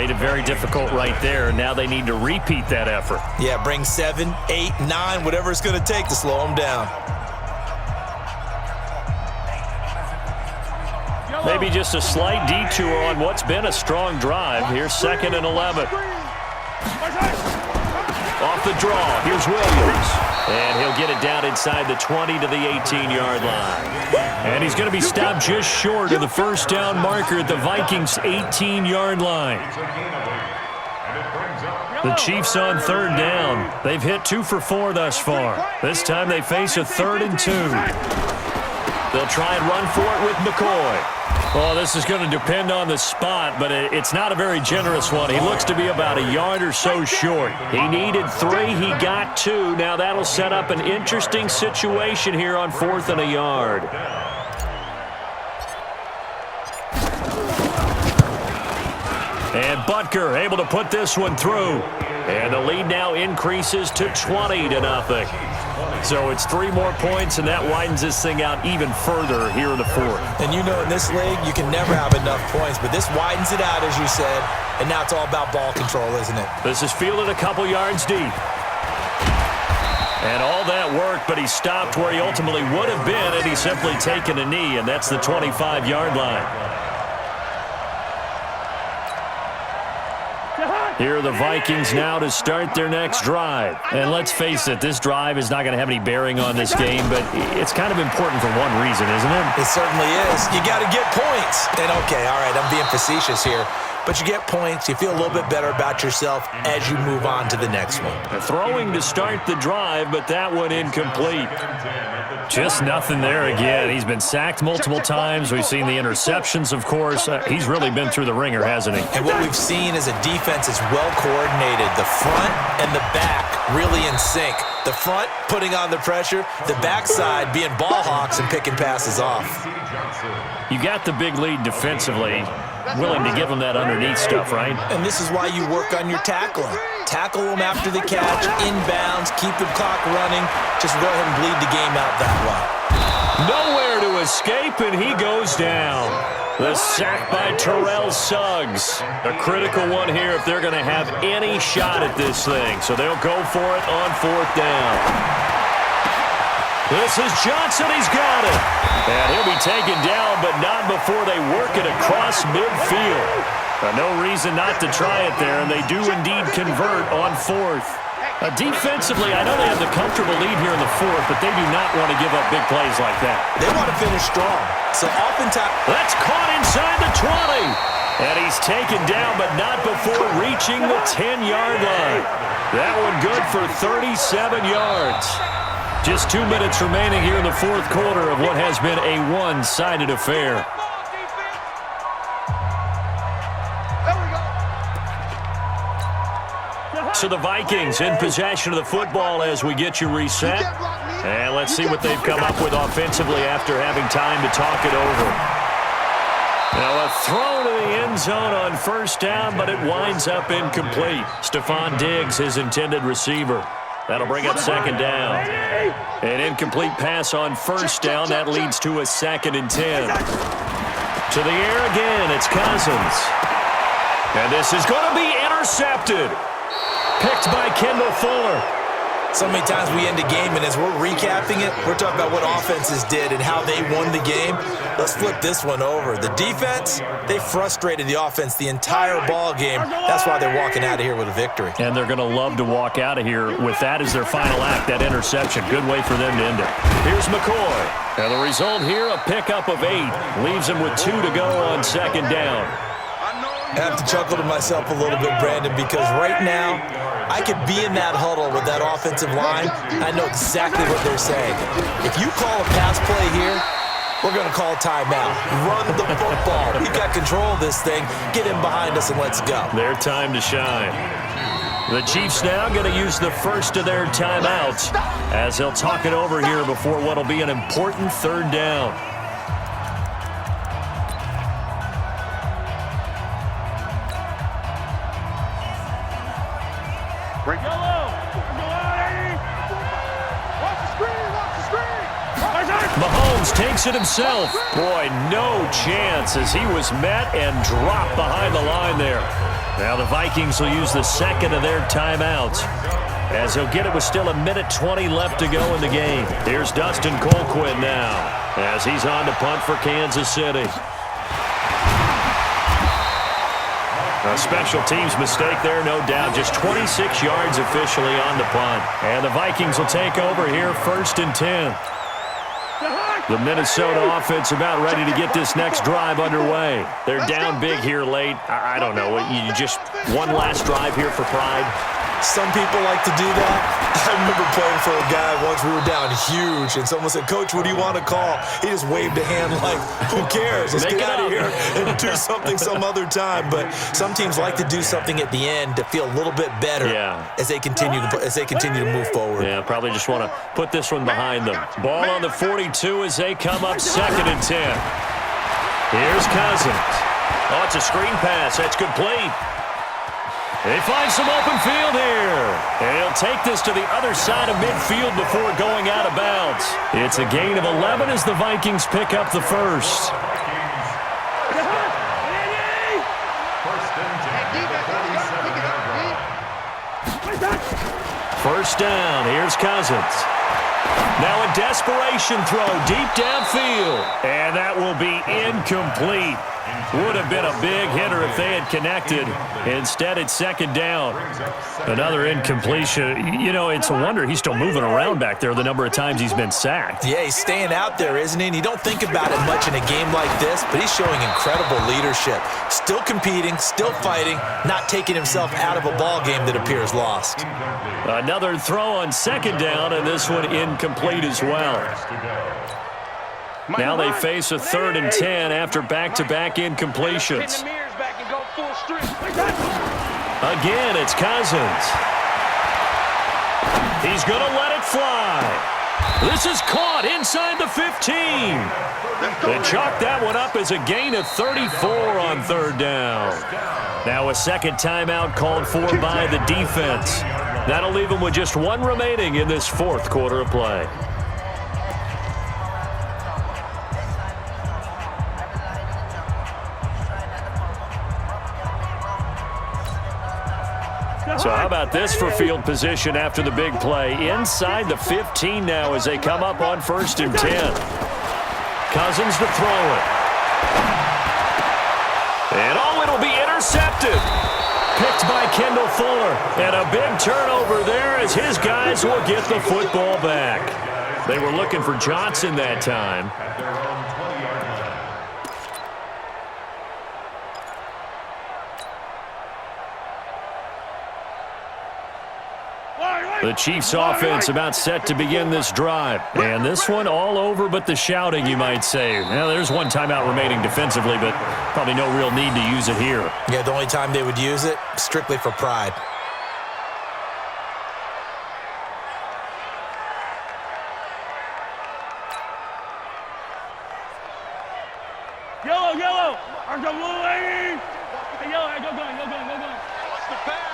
made it very difficult right there. Now they need to repeat that effort. Yeah, bring 7, 8, 9, whatever it's going to take to slow them down. Maybe just a slight detour on what's been a strong drive. Here's 2nd and 11. Off the draw, here's Williams. And he'll get it down inside the 20 to the 18-yard line. And he's going to be stopped just short of the first down marker at the Vikings' 18-yard line. The Chiefs on 3rd down. They've hit 2 for 4 thus far. This time they face a 3rd and 2. They'll try and run for it with McCoy. Well, this is going to depend on the spot, but it's not a very generous one. He looks to be about a yard or so short. He needed 3. He got 2. Now that'll set up an interesting situation here on 4th and a yard. And Butker able to put this one through. And the lead now increases to 20-0. So it's 3 more points, and that widens this thing out even further here in the 4th. And you know in this league, you can never have enough points, but this widens it out, as you said, and now it's all about ball control, isn't it? This is fielded a couple yards deep. And all that worked, but he stopped where he ultimately would have been had he simply taken a knee, and that's the 25-yard line. Here are the Vikings now to start their next drive. And let's face it, this drive is not going to have any bearing on this game, but it's kind of important for one reason, isn't it? It certainly is. You got to get points. And okay, all right, I'm being facetious here. But you get points, you feel a little bit better about yourself as you move on to the next one. Throwing to start the drive, but that one incomplete. Just nothing there again. He's been sacked multiple times. We've seen the interceptions, of course. He's really been through the ringer, hasn't he? And what we've seen is a defense is well coordinated. The front and the back really in sync. The front putting on the pressure, the backside being ball hawks and picking passes off. You got the big lead defensively. Willing to give them that underneath stuff, right? And this is why you work on your tackling. Tackle them after the catch, inbounds, keep the clock running. Just go ahead and bleed the game out that way. Nowhere to escape, and he goes down. The sack by Terrell Suggs. A critical one here if they're going to have any shot at this thing. So they'll go for it on 4th down. This is Johnson. He's got it. And he'll be taken down, but not before they work it across midfield. No reason not to try it there, and they do indeed convert on 4th. Defensively, I know they have the comfortable lead here in the 4th, but they do not want to give up big plays like that. They want to finish strong. So oftentimes... That's caught inside the 20. And he's taken down, but not before reaching the 10-yard line. That one good for 37 yards. Just 2 minutes remaining here in the 4th quarter of what has been a one-sided affair. So the Vikings in possession of the football as we get you reset. And let's see what they've come up with offensively after having time to talk it over. Now a throw to the end zone on 1st down, but it winds up incomplete. Stephon Diggs, his intended receiver. That'll bring up 2nd down. An incomplete pass on 1st down. That leads to a 2nd and 10. To the air again, it's Cousins. And this is going to be intercepted. Picked by Kendall Fuller. So many times we end a game, and as we're recapping it, we're talking about what offenses did and how they won the game. Let's flip this one over. The defense, they frustrated the offense the entire ball game. That's why they're walking out of here with a victory. And they're going to love to walk out of here with that as their final act, that interception. Good way for them to end it. Here's McCoy. And the result here, a pickup of 8. Leaves him with 2 to go on 2nd down. I have to chuckle to myself a little bit, Brandon, because right now I could be in that huddle with that offensive line. I know exactly what they're saying. If you call a pass play here, we're going to call timeout. Run the football. We've got control of this thing. Get him behind us and let's go. Their time to shine. The Chiefs now going to use the first of their timeouts as they'll talk it over here before what will be an important 3rd down. Mahomes takes it himself. Boy, no chance as he was met and dropped behind the line there. Now the Vikings will use the second of their timeouts, as he'll get it with still 1:20 left to go in the game. Here's Dustin Colquitt now, as he's on to punt for Kansas City. A special teams mistake there, no doubt. Just 26 yards officially on the punt. And the Vikings will take over here, 1st and 10. The Minnesota offense about ready to get this next drive underway. They're down big here late. I don't know. You just one last drive here for pride? Some people like to do that. I remember playing for a guy once. We were down huge, and someone said, "Coach, what do you want to call?" He just waved a hand like, "Who cares? Let's get out of here and do something some other time." But some teams like to do something at the end to feel a little bit better as they continue to move forward. Yeah, probably just want to put this one behind them. Ball on the 42 as they come up 2nd and 10. Here's Cousins. Oh, it's a screen pass. That's complete. They find some open field here. And he'll take this to the other side of midfield before going out of bounds. It's a gain of 11 as the Vikings pick up the first. First down. Here's Cousins. Now a desperation throw deep downfield. And that will be incomplete. Would have been a big hitter if they had connected. Instead, it's 2nd down. Another incompletion. You know, it's a wonder he's still moving around back there the number of times he's been sacked. Yeah, he's staying out there, isn't he? And you don't think about it much in a game like this, but he's showing incredible leadership. Still competing, still fighting, not taking himself out of a ball game that appears lost. Another throw on 2nd down, and this one incomplete as well. Now they face a 3rd and 10 after back-to-back incompletions. Again, it's Cousins. He's going to let it fly. This is caught inside the 15. They chalk that one up as a gain of 34 on 3rd down. Now a second timeout called for by the defense. That'll leave them with just one remaining in this 4th quarter of play. So how about this for field position after the big play? Inside the 15 now as they come up on 1st and 10. Cousins to throw it. And it'll be intercepted. Picked by Kendall Fuller. And a big turnover there as his guys will get the football back. They were looking for Johnson that time. The Chiefs offense about set to begin this drive. And this one all over but the shouting, you might say. Now, there's one timeout remaining defensively, but probably no real need to use it here. Yeah, the only time they would use it, strictly for pride. Yellow. Arms up, little lady. Hey, yellow, go gun. What's the pass?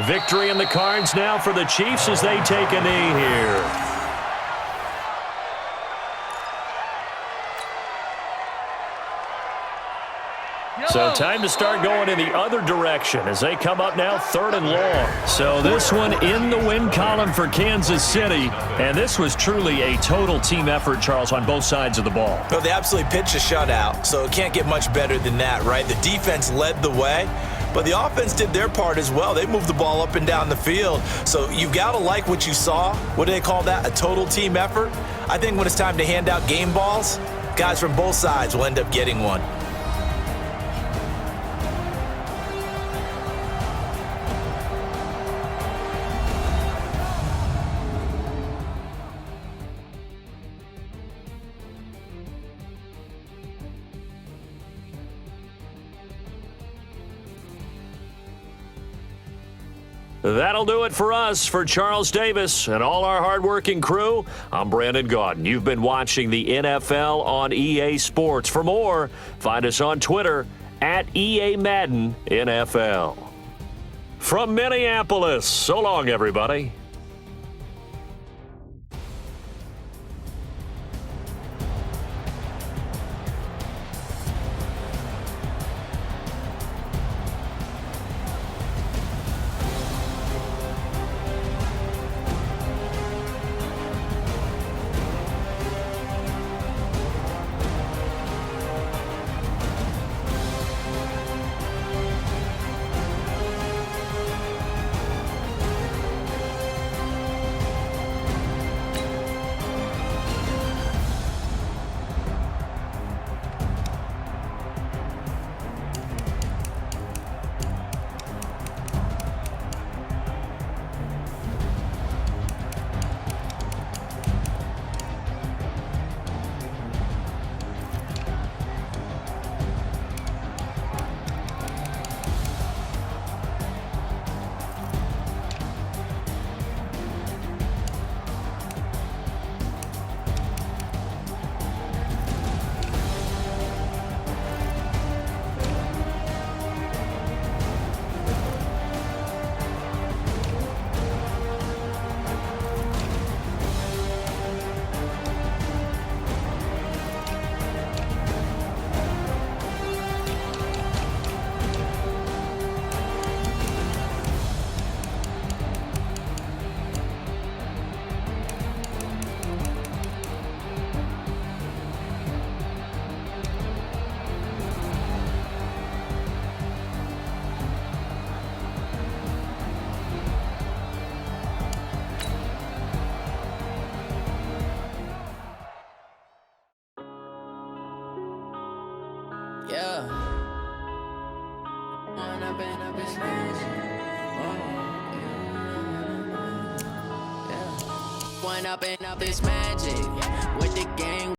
Victory in the cards now for the Chiefs as they take a knee here. So time to start going in the other direction as they come up now 3rd and long. So this one in the win column for Kansas City. And this was truly a total team effort, Charles, on both sides of the ball. Well, they absolutely pitched a shutout, so it can't get much better than that, right? The defense led the way, but the offense did their part as well. They moved the ball up and down the field. So you've got to like what you saw. What do they call that? A total team effort? I think when it's time to hand out game balls, guys from both sides will end up getting one. That'll do it for us. For Charles Davis and all our hardworking crew, I'm Brandon Gaudin. You've been watching the NFL on EA Sports. For more, find us on Twitter at EA Madden NFL. From Minneapolis, so long, everybody. Yeah. One up and up is magic. Yeah. One up and up is magic. With the gang.